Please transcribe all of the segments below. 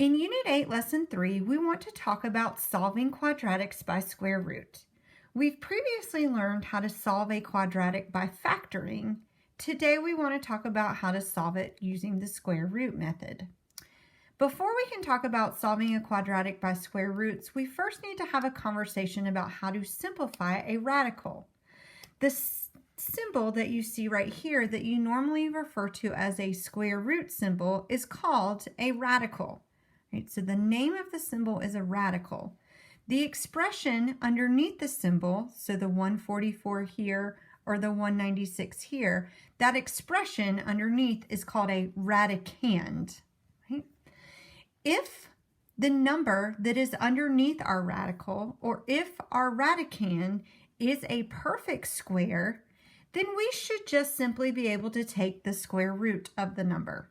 In Unit 8, Lesson 3, we want to talk about solving quadratics by square root. We've previously learned how to solve a quadratic by factoring. Today we want to talk about how to solve it using the square root method. Before we can talk about solving a quadratic by square roots, we first need to have a conversation about how to simplify a radical. The symbol that you see right here that you normally refer to as a square root symbol is called a radical. Right, so the name of the symbol is a radical. The expression underneath the symbol, so the 144 here or the 196 here, that expression underneath is called a radicand. Right? If the number that is underneath our radical, or if our radicand is a perfect square, then we should just simply be able to take the square root of the number.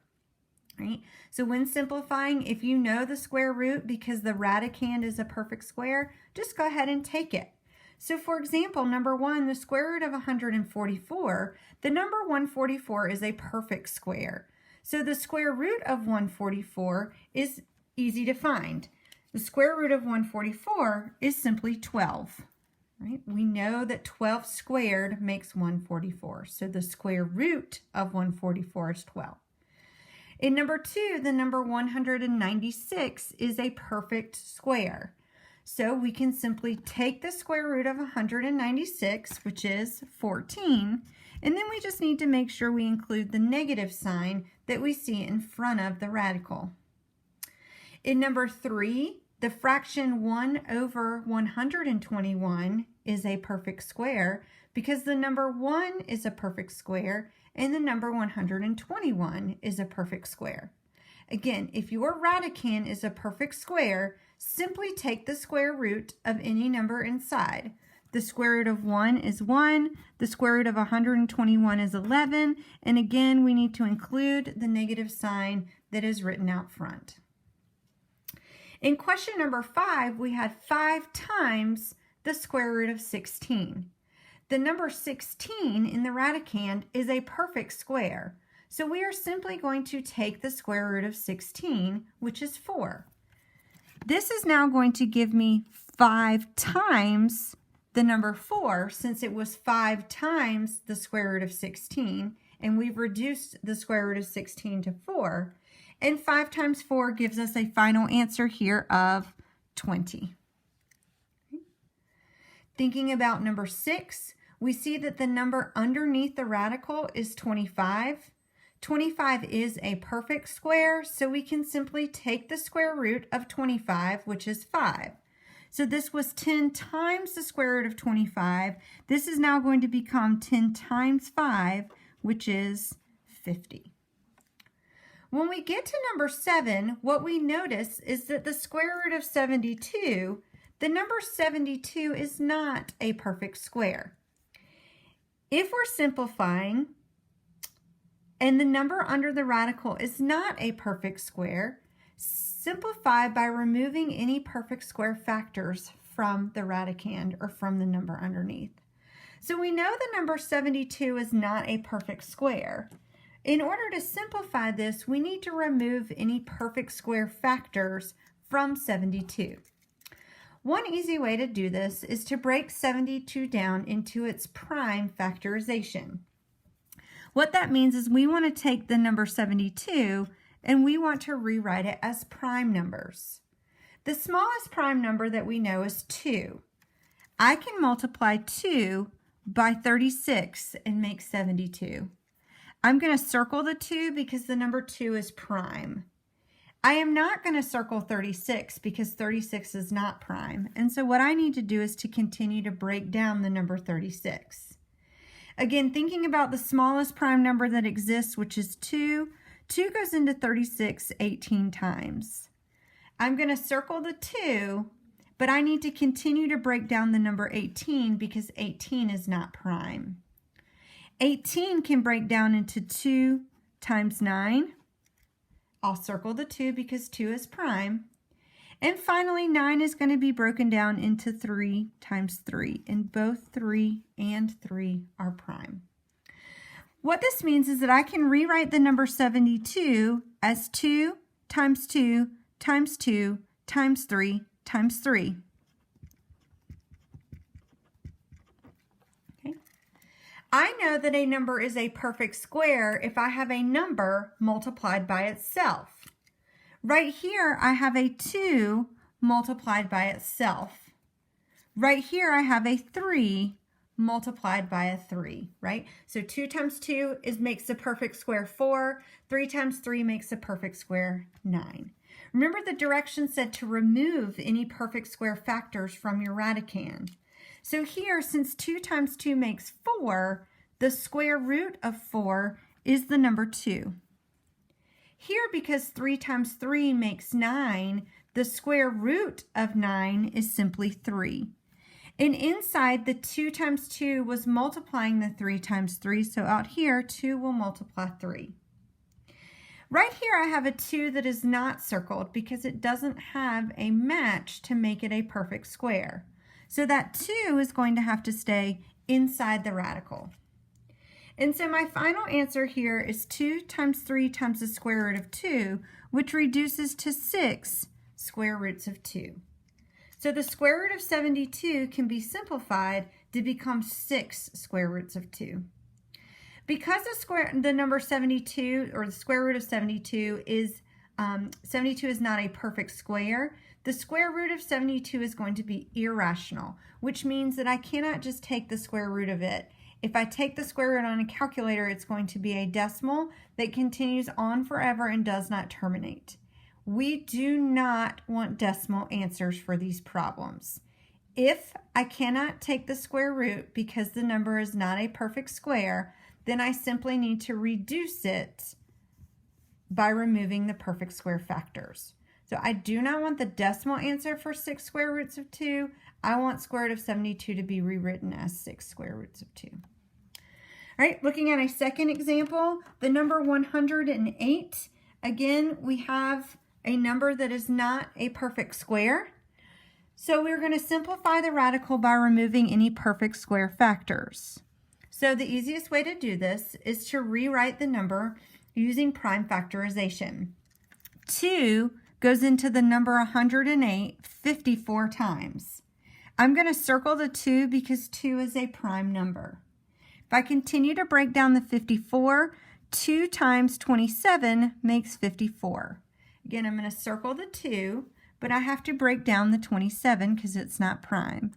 Right? So when simplifying, if you know the square root because the radicand is a perfect square, just go ahead and take it. So for example, number 1, the square root of 144, the number 144 is a perfect square. So the square root of 144 is easy to find. The square root of 144 is simply 12. Right? We know that 12 squared makes 144. So the square root of 144 is 12. In number 2, the number 196 is a perfect square. So we can simply take the square root of 196, which is 14, and then we just need to make sure we include the negative sign that we see in front of the radical. In number 3, the fraction 1 over 121 is a perfect square because the number 1 is a perfect square and the number 121 is a perfect square. Again, if your radicand is a perfect square, simply take the square root of any number inside. The square root of 1 is 1, the square root of 121 is 11, and again, we need to include the negative sign that is written out front. In question number 5, we had 5 times the square root of 16. The number 16 in the radicand is a perfect square. So we are simply going to take the square root of 16, which is 4. This is now going to give me 5 times the number 4, since it was 5 times the square root of 16, and we've reduced the square root of 16 to 4. And 5 times 4 gives us a final answer here of 20. Thinking about number 6, we see that the number underneath the radical is 25. 25 is a perfect square, so we can simply take the square root of 25, which is 5. So this was 10 times the square root of 25. This is now going to become 10 times 5, which is 50. When we get to number 7, what we notice is that the square root of 72, the number 72 is not a perfect square. If we're simplifying and the number under the radical is not a perfect square, simplify by removing any perfect square factors from the radicand or from the number underneath. So we know the number 72 is not a perfect square. In order to simplify this, we need to remove any perfect square factors from 72. One easy way to do this is to break 72 down into its prime factorization. What that means is we want to take the number 72 and we want to rewrite it as prime numbers. The smallest prime number that we know is 2. I can multiply 2 by 36 and make 72. I'm going to circle the 2 because the number 2 is prime. I am not going to circle 36 because 36 is not prime. And so what I need to do is to continue to break down the number 36. Again, thinking about the smallest prime number that exists, which is 2, 2 goes into 36 18 times. I'm going to circle the 2, but I need to continue to break down the number 18 because 18 is not prime. 18 can break down into 2 times 9. I'll circle the 2 because 2 is prime. And finally, 9 is going to be broken down into 3 times 3, and both 3 and 3 are prime. What this means is that I can rewrite the number 72 as 2 times 2 times 2 times 3 times 3. Okay. I know that a number is a perfect square if I have a number multiplied by itself. Right here, I have a 2 multiplied by itself. Right here, I have a 3 multiplied by a 3, right? So 2 times 2 makes the perfect square 4. 3 times 3 makes the perfect square 9. Remember the directions said to remove any perfect square factors from your radicand. So here, since 2 times 2 makes 4, the square root of 4 is the number 2. Here, because 3 times 3 makes 9, the square root of 9 is simply 3. And inside, the 2 times 2 was multiplying the 3 times 3, so out here, 2 will multiply 3. Right here, I have a 2 that is not circled because it doesn't have a match to make it a perfect square. So that 2 is going to have to stay inside the radical. And so my final answer here is 2 times 3 times the square root of 2, which reduces to 6 square roots of 2. So the square root of 72 can be simplified to become 6 square roots of 2. Because the number 72, or the square root of 72 is not a perfect square, the square root of 72 is going to be irrational, which means that I cannot just take the square root of it. If I take the square root on a calculator, it's going to be a decimal that continues on forever and does not terminate. We do not want decimal answers for these problems. If I cannot take the square root because the number is not a perfect square, then I simply need to reduce it by removing the perfect square factors. So I do not want the decimal answer for 6 square roots of 2. I want square root of 72 to be rewritten as 6 square roots of 2. All right, looking at a second example, the number 108. Again, we have a number that is not a perfect square. So we're going to simplify the radical by removing any perfect square factors. So the easiest way to do this is to rewrite the number using prime factorization. 2 goes into the number 108 54 times. I'm going to circle the 2 because 2 is a prime number. If I continue to break down the 54, 2 times 27 makes 54. Again, I'm going to circle the 2, but I have to break down the 27 because it's not prime.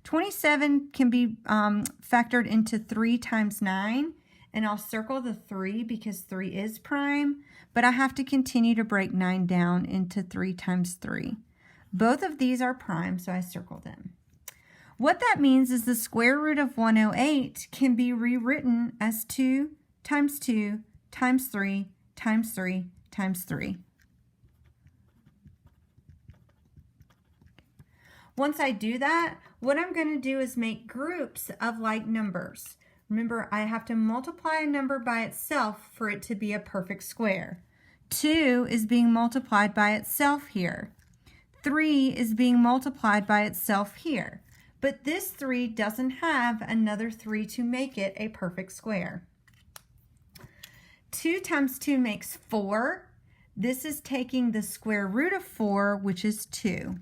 27 can be factored into 3 times 9, and I'll circle the 3 because 3 is prime, but I have to continue to break 9 down into 3 times 3. Both of these are prime, so I circle them. What that means is the square root of 108 can be rewritten as 2 times 2 times 3 times 3 times 3. Once I do that, what I'm going to do is make groups of like numbers. Remember, I have to multiply a number by itself for it to be a perfect square. 2 is being multiplied by itself here. 3 is being multiplied by itself here. But this 3 doesn't have another 3 to make it a perfect square. 2 times 2 makes 4. This is taking the square root of 4, which is 2.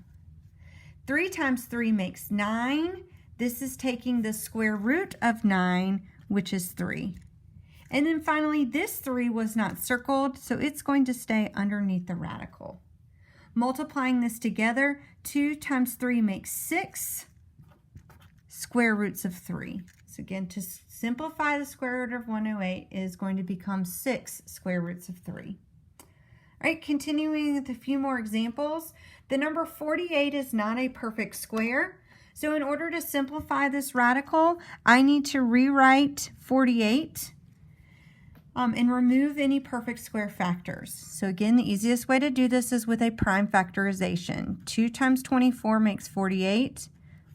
3 times 3 makes 9. This is taking the square root of 9, which is 3. And then finally, this 3 was not circled, so it's going to stay underneath the radical. Multiplying this together, 2 times 3 makes 6 square roots of 3. So again, to simplify the square root of 108 is going to become 6 square roots of 3. All right, continuing with a few more examples. The number 48 is not a perfect square. So in order to simplify this radical, I need to rewrite 48 and remove any perfect square factors. So again, the easiest way to do this is with a prime factorization. 2 times 24 makes 48.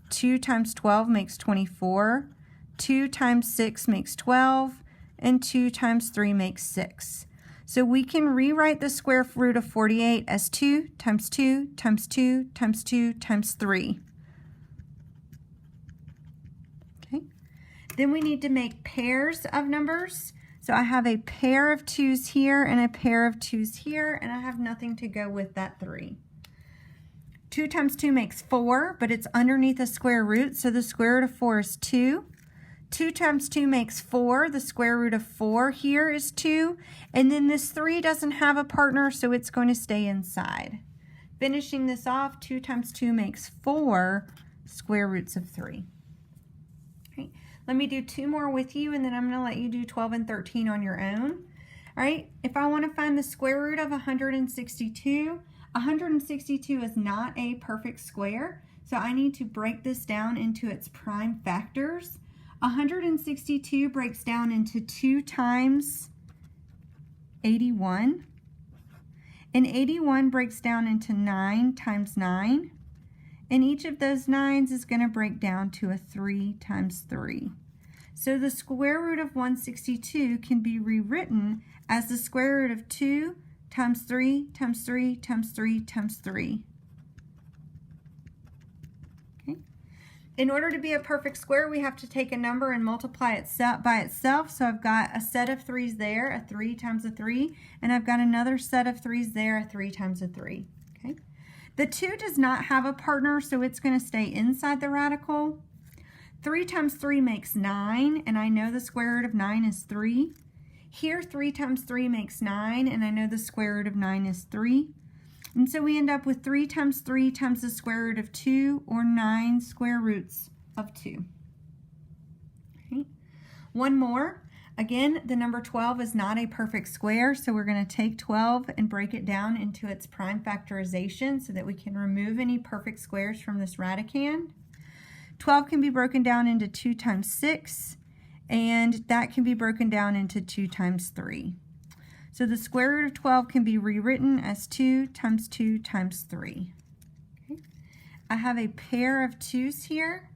2 times 12 makes 24. 2 times 6 makes 12. And 2 times 3 makes 6. So we can rewrite the square root of 48 as 2 times 2 times 2 times 2 times 3. Okay. Then we need to make pairs of numbers. So I have a pair of 2's here and a pair of 2's here, and I have nothing to go with that 3. 2 times 2 makes 4, but it's underneath a square root, so the square root of 4 is 2. 2 times 2 makes 4. The square root of 4 here is 2. And then this 3 doesn't have a partner, so it's going to stay inside. Finishing this off, 2 times 2 makes 4 square roots of 3. Okay. Let me do 2 more with you, and then I'm going to let you do 12 and 13 on your own. All right, if I want to find the square root of 162, 162 is not a perfect square, so I need to break this down into its prime factors. 162 breaks down into 2 times 81, and 81 breaks down into 9 times 9, and each of those 9s is going to break down to a 3 times 3. So the square root of 162 can be rewritten as the square root of 2 times 3 times 3 times 3 times 3. In order to be a perfect square, we have to take a number and multiply it by itself. So I've got a set of 3's there, a 3 times a 3, and I've got another set of 3's there, a 3 times a 3. Okay. The 2 does not have a partner, so it's going to stay inside the radical. 3 times 3 makes 9, and I know the square root of 9 is 3. Here, 3 times 3 makes 9, and I know the square root of 9 is 3. And so we end up with 3 times the square root of 2, or 9 square roots of 2. Okay. One more. Again, the number 12 is not a perfect square, so we're going to take 12 and break it down into its prime factorization so that we can remove any perfect squares from this radicand. 12 can be broken down into 2 times 6, and that can be broken down into 2 times 3. So the square root of 12 can be rewritten as 2 times 2 times 3. Okay. I have a pair of 2's here.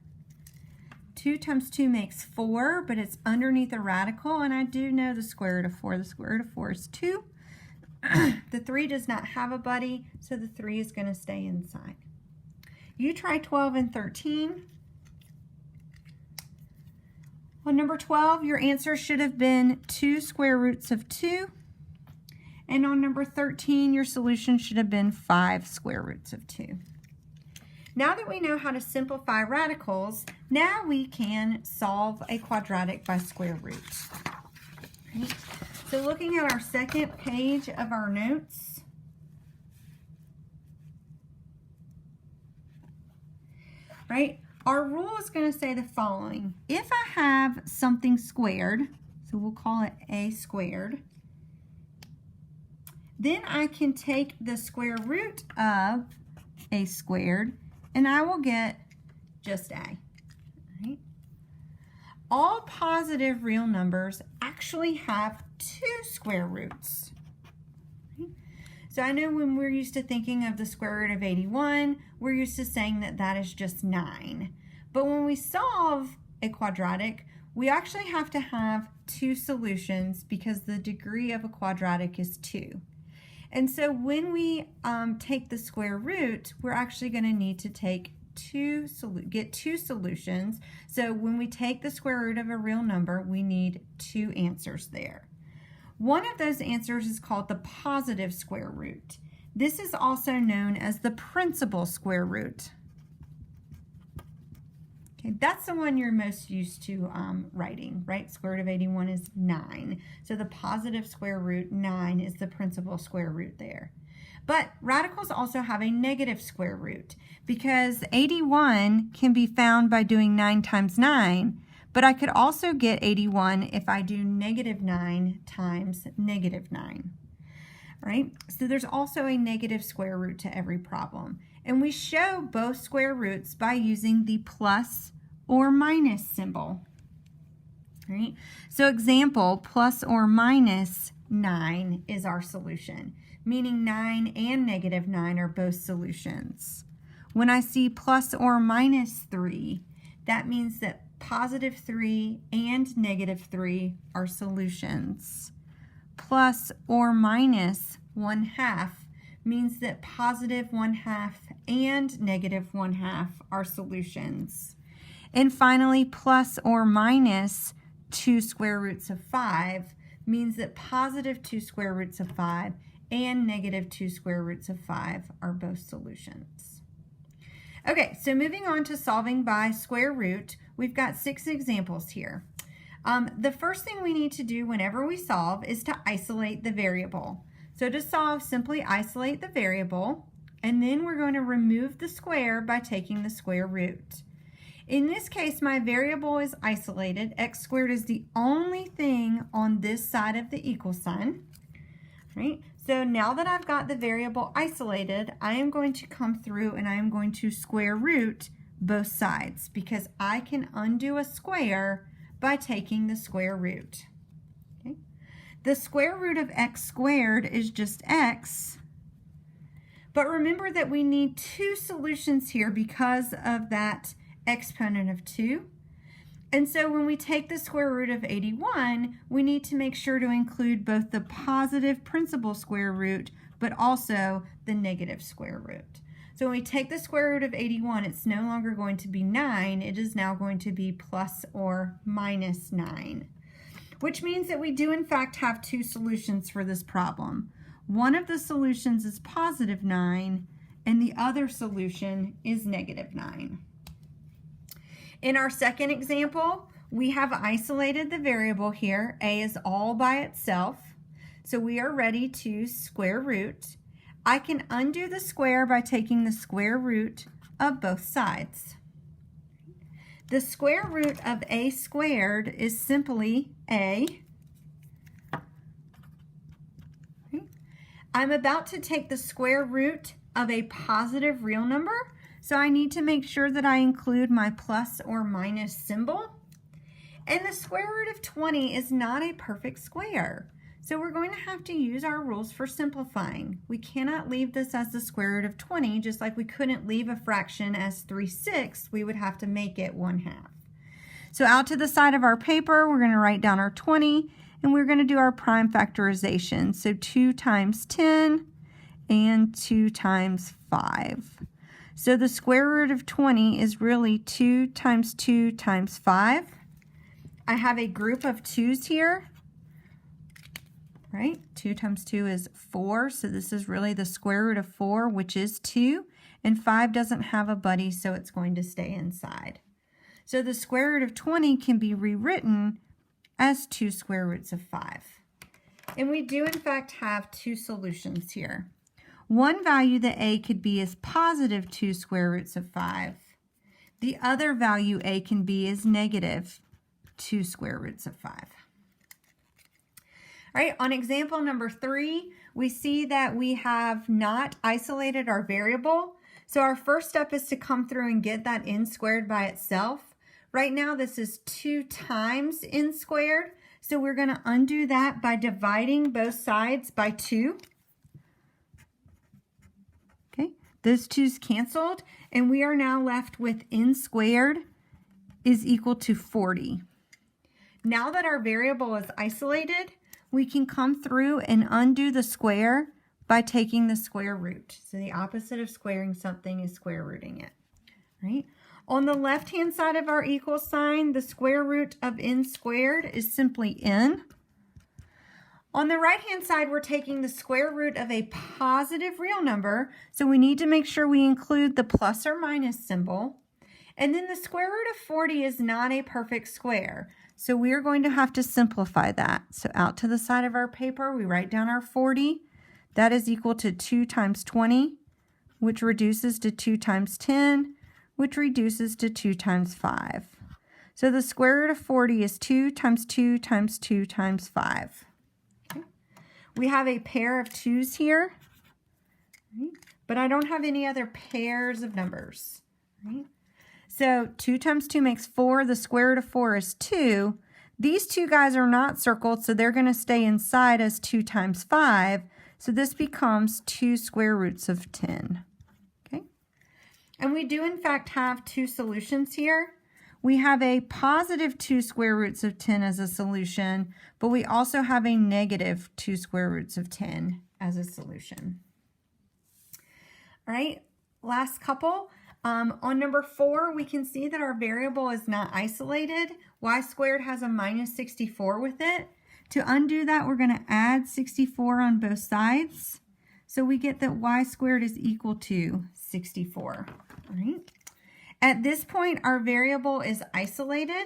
2 times 2 makes 4, but it's underneath a radical, and I do know the square root of 4. The square root of 4 is 2. The 3 does not have a buddy, so the 3 is going to stay inside. You try 12 and 13. On number 12, your answer should have been 2 square roots of 2. And on number 13, your solution should have been 5 square roots of 2. Now that we know how to simplify radicals, now we can solve a quadratic by square root. Right? So looking at our second page of our notes, right, our rule is going to say the following. If I have something squared, so we'll call it a squared, then I can take the square root of a squared, and I will get just a. Right? All positive real numbers actually have 2 square roots. Right? So I know when we're used to thinking of the square root of 81, we're used to saying that that is just 9. But when we solve a quadratic, we actually have to have 2 solutions because the degree of a quadratic is 2. And so when we take the square root, we're actually going to need to take get 2 solutions. So when we take the square root of a real number, we need 2 answers there. One of those answers is called the positive square root. This is also known as the principal square root. Okay, that's the one you're most used to writing, right? Square root of 81 is 9. So the positive square root, 9, is the principal square root there. But radicals also have a negative square root because 81 can be found by doing 9 times 9, but I could also get 81 if I do negative 9 times negative 9. Right? So there's also a negative square root to every problem. And we show both square roots by using the plus or minus symbol. Right? So example, plus or minus 9 is our solution, meaning 9 and negative 9 are both solutions. When I see plus or minus 3, that means that positive 3 and negative 3 are solutions. Plus or minus 1/2 means that positive 1/2 and negative 1/2 are solutions. And finally, plus or minus 2 square roots of 5 means that positive 2 square roots of 5 and negative 2 square roots of 5 are both solutions. Okay, so moving on to solving by square root, we've got 6 examples here. The first thing we need to do whenever we solve is to isolate the variable. So to solve, simply isolate the variable, and then we're going to remove the square by taking the square root. In this case, my variable is isolated. X squared is the only thing on this side of the equal sign. Right? So now that I've got the variable isolated, I am going to come through and I am going to square root both sides because I can undo a square by taking the square root. Okay? The square root of x squared is just x. But remember that we need 2 solutions here because of that exponent of 2. And so when we take the square root of 81, we need to make sure to include both the positive principal square root, but also the negative square root. So when we take the square root of 81, it's no longer going to be 9. It is now going to be plus or minus 9, which means that we do in fact have 2 solutions for this problem. One of the solutions is positive 9, and the other solution is negative 9. In our second example, we have isolated the variable here. A is all by itself. So we are ready to square root. I can undo the square by taking the square root of both sides. The square root of a squared is simply a. I'm about to take the square root of a positive real number. So I need to make sure that I include my plus or minus symbol. And the square root of 20 is not a perfect square. So we're going to have to use our rules for simplifying. We cannot leave this as the square root of 20, just like we couldn't leave a fraction as 3/6. We would have to make it 1/2. So out to the side of our paper, we're going to write down our 20, and we're going to do our prime factorization. So 2 times 10 and 2 times 5. So the square root of 20 is really 2 times 2 times 5. I have a group of 2's here, right? 2 times 2 is 4, so this is really the square root of 4, which is 2, and 5 doesn't have a buddy, so it's going to stay inside. So the square root of 20 can be rewritten as 2 square roots of 5. And we do, in fact, have 2 solutions here. One value that a could be is positive 2 square roots of 5. The other value a can be is negative 2 square roots of 5. All right, on example number 3, we see that we have not isolated our variable. So our first step is to come through and get that n squared by itself. Right now this is 2 times n squared. So we're going to undo that by dividing both sides by 2. Those 2's canceled, and we are now left with n squared is equal to 40. Now that our variable is isolated, we can come through and undo the square by taking the square root. So the opposite of squaring something is square rooting it. Right? On the left-hand side of our equal sign, the square root of n squared is simply n. On the right-hand side, we're taking the square root of a positive real number, so we need to make sure we include the plus or minus symbol. And then the square root of 40 is not a perfect square, so we are going to have to simplify that. So out to the side of our paper, we write down our 40. That is equal to 2 times 20, which reduces to 2 times 10, which reduces to 2 times 5. So the square root of 40 is 2 times 2 times 2 times 5. We have a pair of 2's here, right? But I don't have any other pairs of numbers. Right? So 2 times 2 makes 4. The square root of 4 is 2. These 2 guys are not circled, so they're going to stay inside as 2 times 5. So this becomes 2 square roots of 10. Okay? And we do, in fact, have 2 solutions here. We have a positive 2 square roots of 10 as a solution, but we also have a negative 2 square roots of 10 as a solution. All right, last couple. On number 4, we can see that our variable is not isolated. Y squared has a minus 64 with it. To undo that, we're going to add 64 on both sides. So we get that y squared is equal to 64. All right. At this point, our variable is isolated.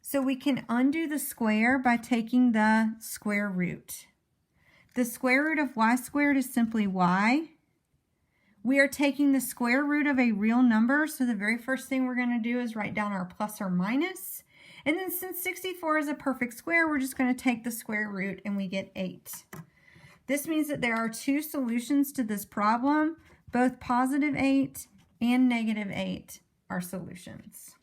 So we can undo the square by taking the square root. The square root of y squared is simply y. We are taking the square root of a real number, so the very first thing we're going to do is write down our plus or minus. And then since 64 is a perfect square, we're just going to take the square root and we get 8. This means that there are two solutions to this problem. Both positive 8 and negative 8 are solutions.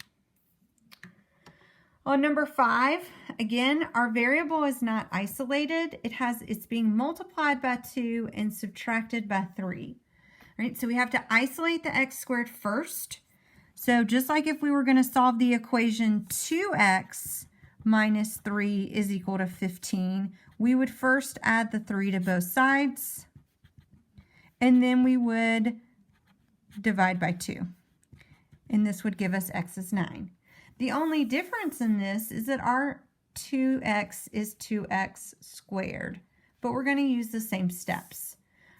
On number 5, again, our variable is not isolated. It's being multiplied by 2 and subtracted by 3. All right, so we have to isolate the x squared first. So just like if we were going to solve the equation 2x minus 3 is equal to 15, we would first add the 3 to both sides, and then we would divide by 2. And this would give us x is 9. The only difference in this is that our 2x is 2x squared, but we're going to use the same steps.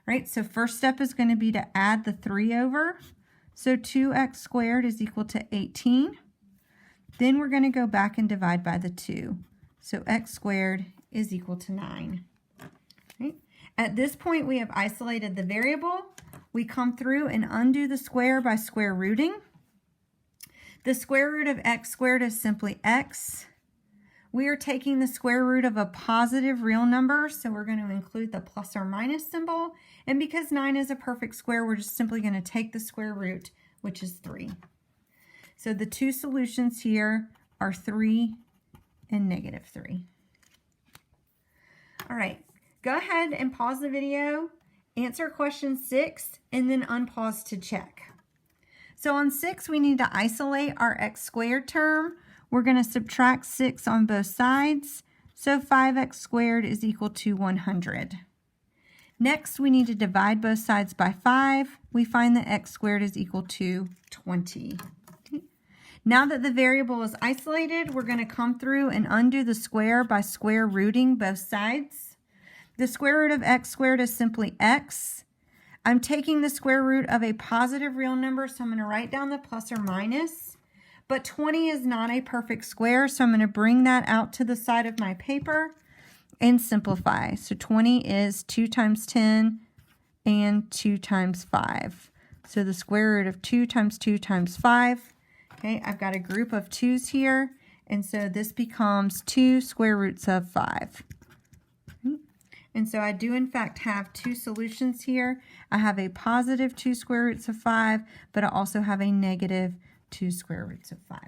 Right? So first step is going to be to add the 3 over. So 2x squared is equal to 18. Then we're going to go back and divide by the 2. So x squared is equal to 9. Right? At this point, we have isolated the variable. We come through and undo the square by square rooting. The square root of x squared is simply x. We are taking the square root of a positive real number, so we're going to include the plus or minus symbol. And because 9 is a perfect square, we're just simply going to take the square root, which is 3. So the two solutions here are 3 and negative 3. All right, go ahead and pause the video, answer question 6, and then unpause to check. So on 6, we need to isolate our x squared term. We're going to subtract 6 on both sides. So 5x squared is equal to 100. Next, we need to divide both sides by 5. We find that x squared is equal to 20. Now that the variable is isolated, we're going to come through and undo the square by square rooting both sides. The square root of x squared is simply x. I'm taking the square root of a positive real number, so I'm going to write down the plus or minus. But 20 is not a perfect square, so I'm going to bring that out to the side of my paper and simplify. So 20 is 2 times 10 and 2 times 5. So the square root of 2 times 2 times 5. Okay, I've got a group of 2's here, and so this becomes 2 square roots of 5. And so I do in fact have two solutions here. I have a positive 2 square roots of 5, but I also have a negative 2 square roots of 5.